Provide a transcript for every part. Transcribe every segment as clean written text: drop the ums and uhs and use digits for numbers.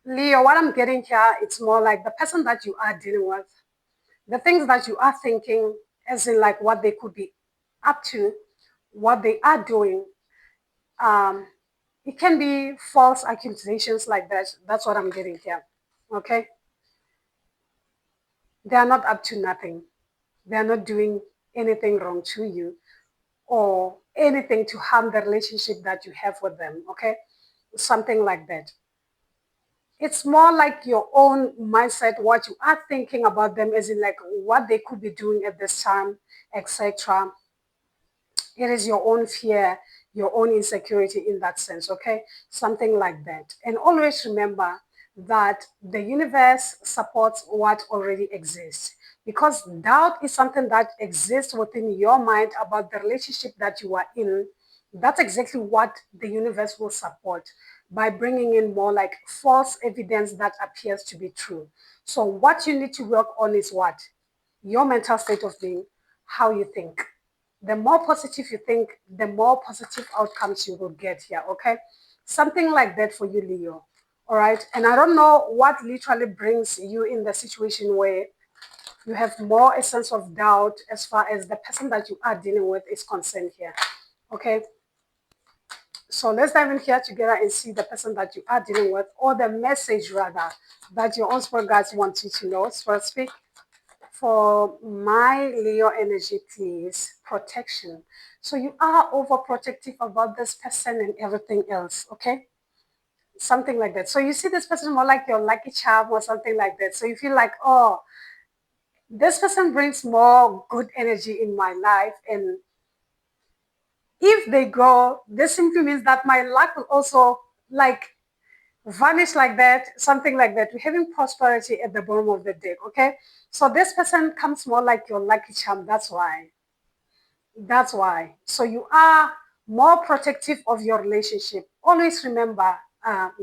Leo, what I'm getting here, it's more like the person that you are dealing with, the things that you are thinking, as in like what they could be up to, what they are doing. Um, it can be false accusations like that. That's what I'm getting here. Okay? They are not up to nothing. They are not doing anything wrong to you or anything to harm the relationship that you have with them. Okay? Something like that. It's more like your own mindset, what you are thinking about them, as in like what they could be doing at this time, etc. It is your own fear, your own insecurity in that sense, okay? Something like that. And always remember that the universe supports what already exists, because doubt is something that exists within your mind about the relationship that you are in. That's exactly what the universe will support by bringing in more like false evidence that appears to be true. So what you need to work on is what? Your mental state of being, how you think. The more positive you think, the more positive outcomes you will get here, okay? Something like that for you, Leo. All right. And I don't know what literally brings you in the situation where you have more a sense of doubt as far as the person that you are dealing with is concerned here. Okay. So let's dive in here together and see the person that you are dealing with, or the message rather that your own spirit guides want you to know. So speak for my Leo energy, please. Protection. So you are overprotective about this person and everything else, okay? Something like that. So you see this person more like your lucky charm or something like that. So you feel like, oh, this person brings more good energy in my life. And if they go, this simply means that my luck will also like vanish like that, something like that. We're having prosperity at the bottom of the deck, okay? So this person comes more like your lucky charm. That's why. That's why. So you are more protective of your relationship. Always remember,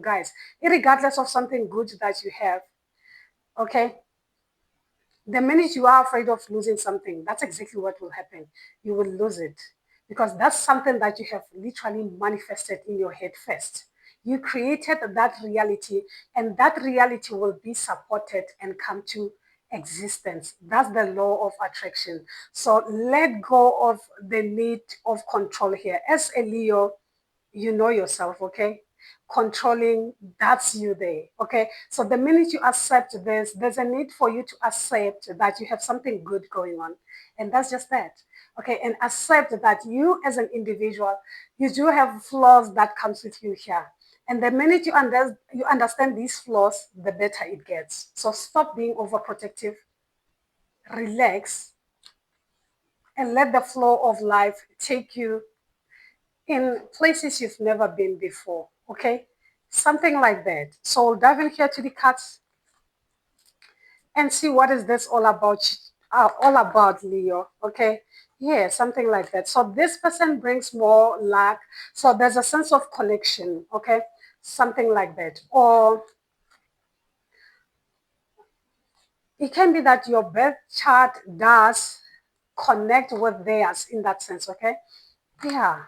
guys, regardless of something good that you have, okay? The minute you are afraid of losing something, that's exactly what will happen. You will lose it because that's something that you have literally manifested in your head first. You created that reality, and that reality will be supported and come to existence. That's the law of attraction. So let go of the need of control here. As a Leo, you know yourself, okay? Controlling, that's you there, okay? So the minute you accept this, there's a need for you to accept that you have something good going on. And that's just that, okay? And accept that you as an individual, you do have flaws that comes with you here. And the minute you understand these flaws, the better it gets. So stop being overprotective, relax, and let the flow of life take you in places you've never been before. Okay, something like that. So dive in here to the cards and see what is this all about. All about, Leo. Okay, yeah, something like that. So this person brings more luck. So there's a sense of connection. Okay, something like that. Or it can be that your birth chart does connect with theirs in that sense. Okay, yeah.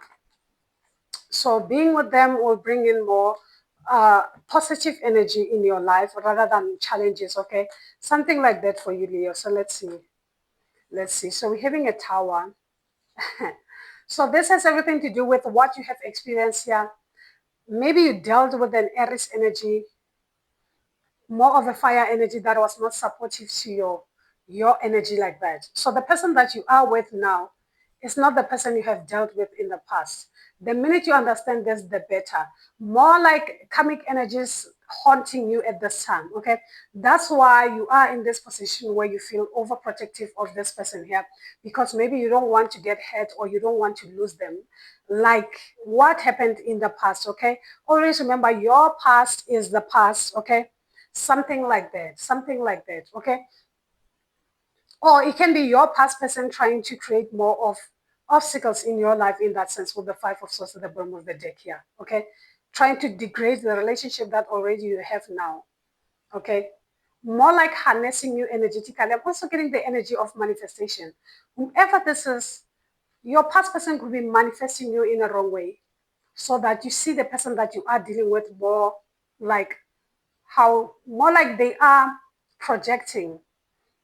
So being with them will bring in more positive energy in your life rather than challenges, okay? Something like that for you, Leo. So let's see. Let's see. So we're having a tower. So this has everything to do with what you have experienced here. Maybe you dealt with an Aries energy, more of a fire energy that was not supportive to your energy like that. So the person that you are with now is not the person you have dealt with in the past. The minute you understand this, the better. More like karmic energies haunting you at this time. Okay, that's why you are in this position where you feel overprotective of this person here, because maybe you don't want to get hurt or you don't want to lose them, like what happened in the past. Okay, always remember your past is the past. Okay, something like that, something like that, okay? Or it can be your past person trying to create more of obstacles in your life in that sense, with the Five of Swords at the bottom of the deck here, okay? Trying to degrade the relationship that already you have now, okay? More like harnessing you energetically. I'm also getting the energy of manifestation. Whoever this is, your past person could be manifesting you in a wrong way, so that you see the person that you are dealing with more like how more like they are projecting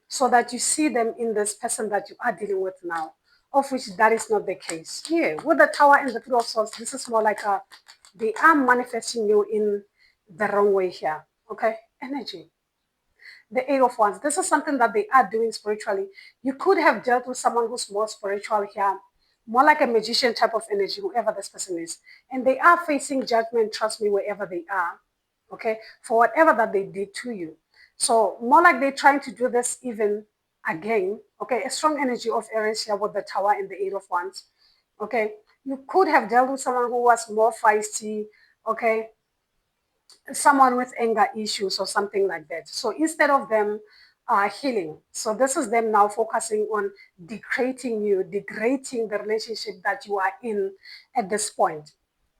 so that you see them in this person that you are dealing with now, of which that is not the case. Here, with the Tower and the Three of Swords, this is more like they are manifesting you in the wrong way here. Okay, energy. The Eight of Wands. This is something that they are doing spiritually. You could have dealt with someone who's more spiritual here, more like a magician type of energy, whoever this person is. And they are facing judgment, trust me, wherever they are, okay, for whatever that they did to you. So more like they're trying to do this even again, okay, a strong energy of Aries here with the Tower and the Eight of Wands, okay. You could have dealt with someone who was more feisty, okay, someone with anger issues or something like that. So instead of them healing, so this is them now focusing on degrading the relationship that you are in at this point,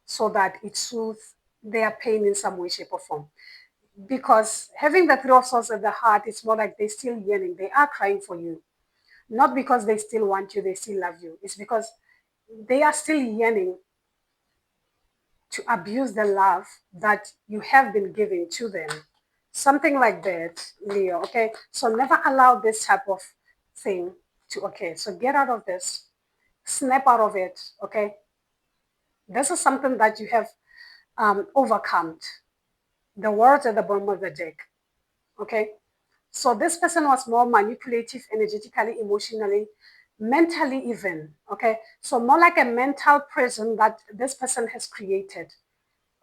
so that it soothes their pain in some way, shape, or form. Because having the Three of Swords at the heart, it's more like they're still yearning. They are crying for you, not because they still want you, they still love you. It's because they are still yearning to abuse the love that you have been giving to them. Something like that, Leo. Okay. So never allow this type of thing to okay. So get out of this. Snap out of it. Okay. This is something that you have overcome. The words at the bottom of the deck. Okay. So this person was more manipulative, energetically, emotionally, mentally, even. Okay. So more like a mental prison that this person has created.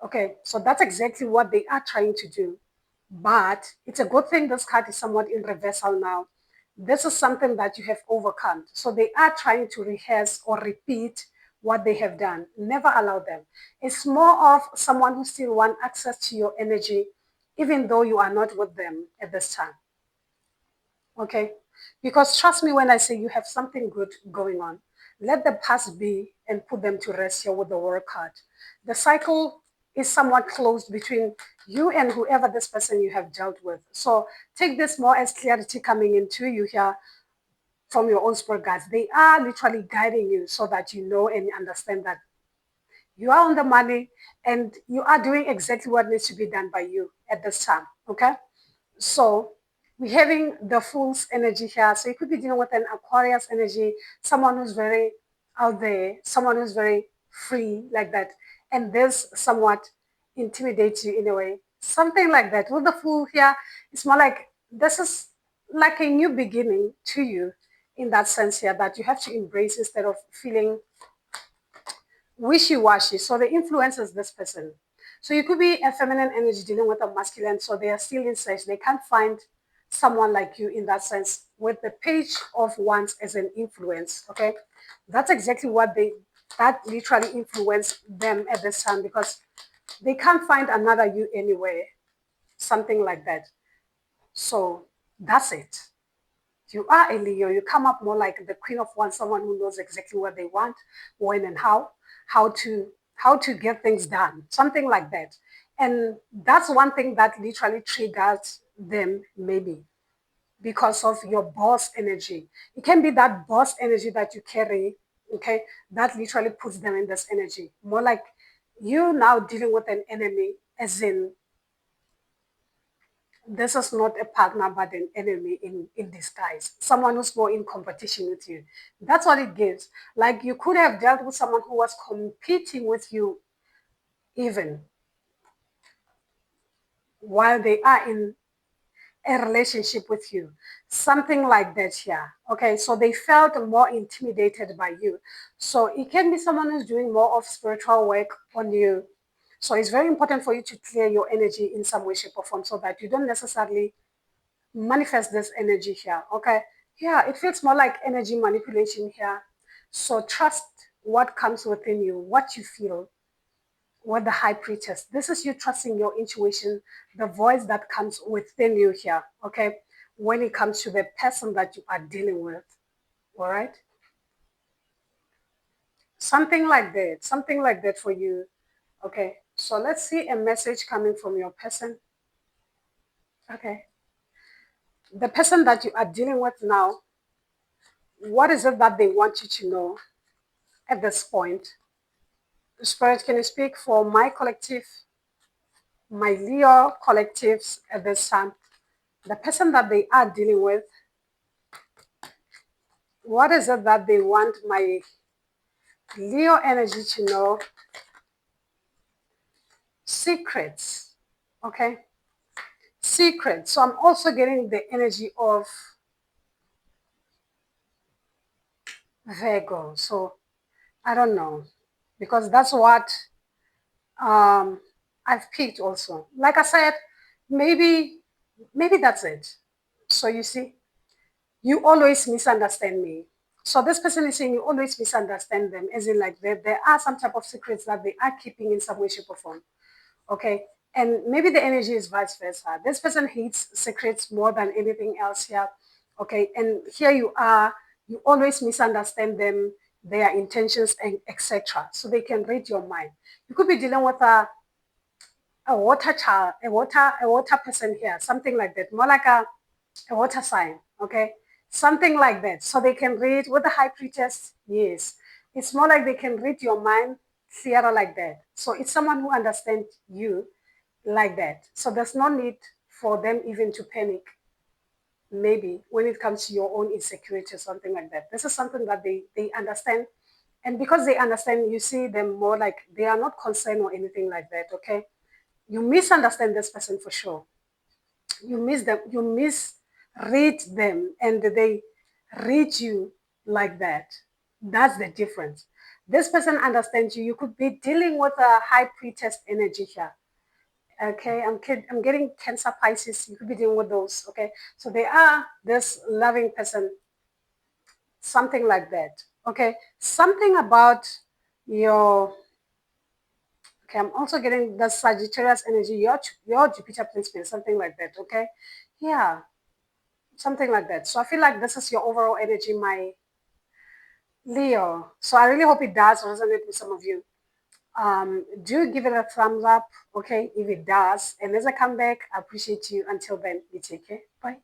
Okay, so that's exactly what they are trying to do. But it's a good thing this card is somewhat in reversal now. This is something that you have overcome. So they are trying to rehearse or repeat what they have done. Never allow them. It's more of someone who still want access to your energy, even though you are not with them at this time. Okay? Because trust me when I say you have something good going on. Let the past be and put them to rest here with the work card. The cycle is somewhat closed between you and whoever this person you have dealt with. So take this more as clarity coming into you here from your own spirit guides. They are literally guiding you so that you know and understand that you are on the money and you are doing exactly what needs to be done by you at this time. Okay? So we're having the Fool's energy here. So you could be dealing with an Aquarius energy, someone who's very out there, someone who's very free like that. And this somewhat intimidates you in a way. Something like that. With the Fool here, it's more like this is like a new beginning to you in that sense here that you have to embrace instead of feeling wishy-washy. So the influence is this person. So you could be a feminine energy dealing with a masculine, so they are still in search. They can't find someone like you in that sense with the Page of Wands as an influence. Okay, that's exactly what that literally influenced them at this time because they can't find another you anywhere, something like that. So that's it. You are a Leo. You come up more like the Queen of Wands, someone who knows exactly what they want, when and how to get things done, something like that. And that's one thing that literally triggers them, maybe because of your boss energy. It can be that boss energy that you carry, okay, that literally puts them in this energy. More like you now dealing with an enemy, as in this is not a partner but an enemy in disguise, someone who's more in competition with you. That's what it gives. Like you could have dealt with someone who was competing with you even while they are in a relationship with you, something like that here. Okay, so they felt more intimidated by you. So it can be someone who's doing more of spiritual work on you. So it's very important for you to clear your energy in some way, shape, or form so that you don't necessarily manifest this energy here. Okay, yeah, it feels more like energy manipulation here. So trust what comes within you, what you feel, what the High Priestess. This is you trusting your intuition, the voice that comes within you here. Okay, when it comes to the person that you are dealing with. All right, something like that for you. Okay, so let's see a message coming from your person. Okay, the person that you are dealing with now, what is it that they want you to know at this point? Spirit, can you speak for my collective? my Leo collectives at this time, the person that they are dealing with, what is it that they want my Leo energy to know? Secrets. Okay? Secrets. So I'm also getting the energy of Virgo. So I don't know. Because that's what um, I've picked also. Like I said, maybe that's it. So you see, you always misunderstand me. So this person is saying you always misunderstand them, as in like there are some type of secrets that they are keeping in some way, shape, or form. Okay. And maybe the energy is vice versa. This person hates secrets more than anything else here. Okay. And here you are, you always misunderstand them, their intentions, and etc. So they can read your mind. You could be dealing with a water child, a water person here, something like that. More like a water sign, okay? Something like that. So they can read with the high priestess, yes. It's more like they can read your mind clearer like that. So it's someone who understands you like that. So there's no need for them even to panic, maybe when it comes to your own insecurity or something like that. This is something that they understand. And because they understand, you see them more like they are not concerned or anything like that, okay? You misunderstand this person for sure. You miss them, you misread them, and they read you like that. That's the difference. This person understands you. You could be dealing with a high priestess energy here. Okay, I'm getting Cancer, Pisces. You could be dealing with those. Okay, so they are this loving person, something like that. Okay, something about your. Okay, I'm also getting the Sagittarius energy, your Jupiter placement, something like that. Okay, yeah, something like that. So I feel like this is your overall energy, my Leo. So I really hope it does resonate with some of you. Do give it a thumbs up, okay, if it does. And as I come back, I appreciate you. Until then, you take care. Bye.